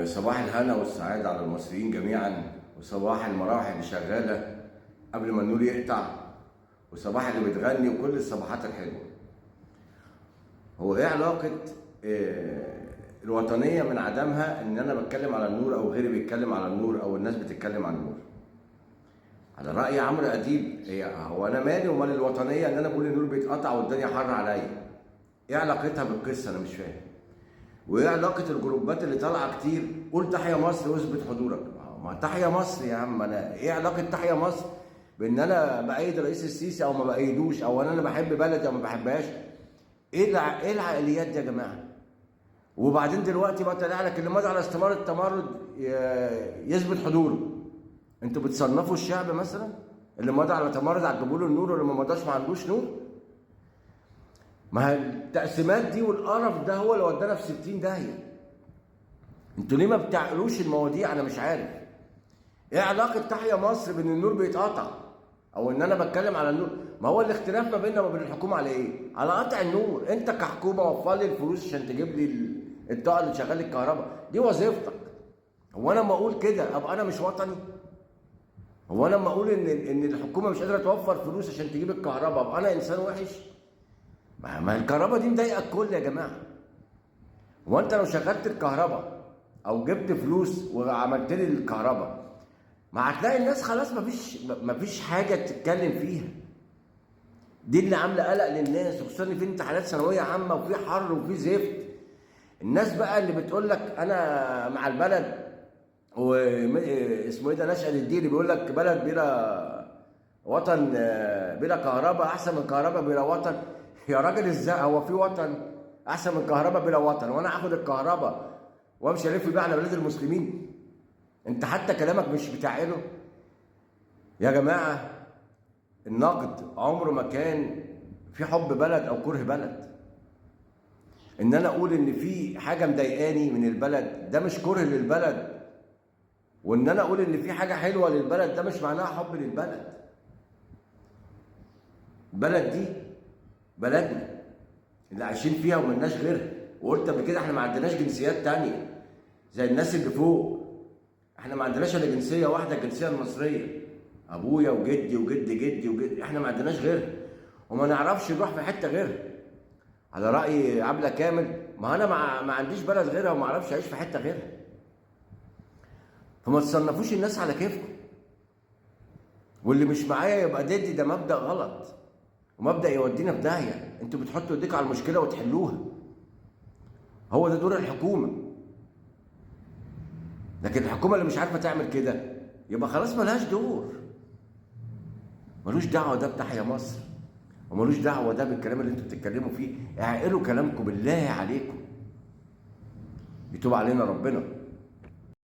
صباح الهنا والسعادة على المصريين جميعا، وصباح المراوح اللي شغالة قبل ما النور يقطع، وصباح اللي بتغني، وكل الصباحات الحلوة. هو ايه علاقة الوطنية من عدمها ان انا بتكلم على النور او غيري بيتكلم على النور او الناس بتتكلم عن النور؟ على رأي عمرو أديب، هو انا مالي ومال الوطنية ان انا بقول النور بيتقطع والدنيا حر عليا؟ ايه علاقتها بالقصة؟ انا مش فاهم. وايه علاقه الجروبات اللي طالعه كتير قول تحيا مصر واثبت حضورك؟ ما تحيا مصر يا عم. انا ايه علاقه تحيا مصر بان انا بايد الرئيس السيسي او ما بايدوش، او انا بحب بلدي او ما بحبهاش؟ ايه العقليات دي يا جماعه؟ وبعدين دلوقتي بقى طالع لك اللي مضى على استمارة التمرد يثبت حضوره. انتوا بتصنفوا الشعب مثلا؟ اللي مضى على تمرد هتجيبوا له النور، واللي ما مضاش ما عندوش نور؟ ما هي التقسيمات دي والقرف ده هو اللي ودانا في 60 داهيه. انتوا ليه ما بتعقلوش المواضيع؟ انا مش عارف. ايه علاقه تحيا مصر بان النور بيتقطع او ان انا بتكلم على النور؟ ما هو الاختلاف ما بيننا وما بين الحكومه على ايه؟ على قطع النور. انت كحكومه وفر لي الفلوس عشان تجيب لي الطاقه اللي تشغل لي الكهرباء، دي وظيفتك. هو انا لما اقول كده ابقى انا مش وطني؟ هو انا لما اقول ان الحكومه مش قادره توفر فلوس عشان تجيب الكهرباء ابقى انا انسان وحش؟ ما الكهرباء دي مضايقه الكل يا جماعه. هو انت لو شغلت الكهرباء او جبت فلوس وعملت لي الكهرباء، ما هتلاقي الناس خلاص مفيش حاجه تتكلم فيها. دي اللي عامله قلق للناس، وخصوصا ان في امتحانات ثانويه عامه وفي حر وفي زفت. الناس بقى اللي بتقول لك انا مع البلد، واسمه ايه ده، نشأة الدين، اللي بيقول لك بلد بلا وطن بلا كهرباء احسن من كهرباء بلا وطن. يا راجل ازاي؟ هو في وطن احسن من كهرباء بلا وطن؟ وانا اخد الكهرباء وامشي الف بيها على بلاد المسلمين؟ انت حتى كلامك مش بتاعله يا جماعه. النقد عمره ما كان في حب بلد او كره بلد. ان انا اقول ان في حاجه مضايقاني من البلد ده مش كره للبلد، وان انا اقول ان في حاجه حلوه للبلد ده مش معناها حب للبلد. البلد دي بلدنا اللي عايشين فيها وملناش غيرها. وقلت قبل كده احنا ما عندناش جنسيات تانية زي الناس اللي فوق. احنا ما عندناش الا جنسيه واحده، الجنسيه المصريه. ابويا وجدي وجد جدي وجد، احنا ما عندناش غيرها وما نعرفش نروح في حته غيرها. على راي عبله كامل، ما انا ما عنديش بلد غيرها وما اعرفش اعيش في حته غيرها. فما تصنفوش الناس على كيفكم، واللي مش معايا يبقى ضدي. ده مبدا غلط ومبدا يودينا في داهيه. انتوا بتحطوا ايديكم على المشكله وتحلوها، هو ده دور الحكومه. لكن الحكومه اللي مش عارفه تعمل كده يبقى خلاص ملهاش دور. ملوش دعوه ده بتحيا مصر، وملوش دعوه ده بالكلام اللي انتوا بتتكلموا فيه. اعقلوا كلامكم بالله عليكم، يتوب علينا ربنا.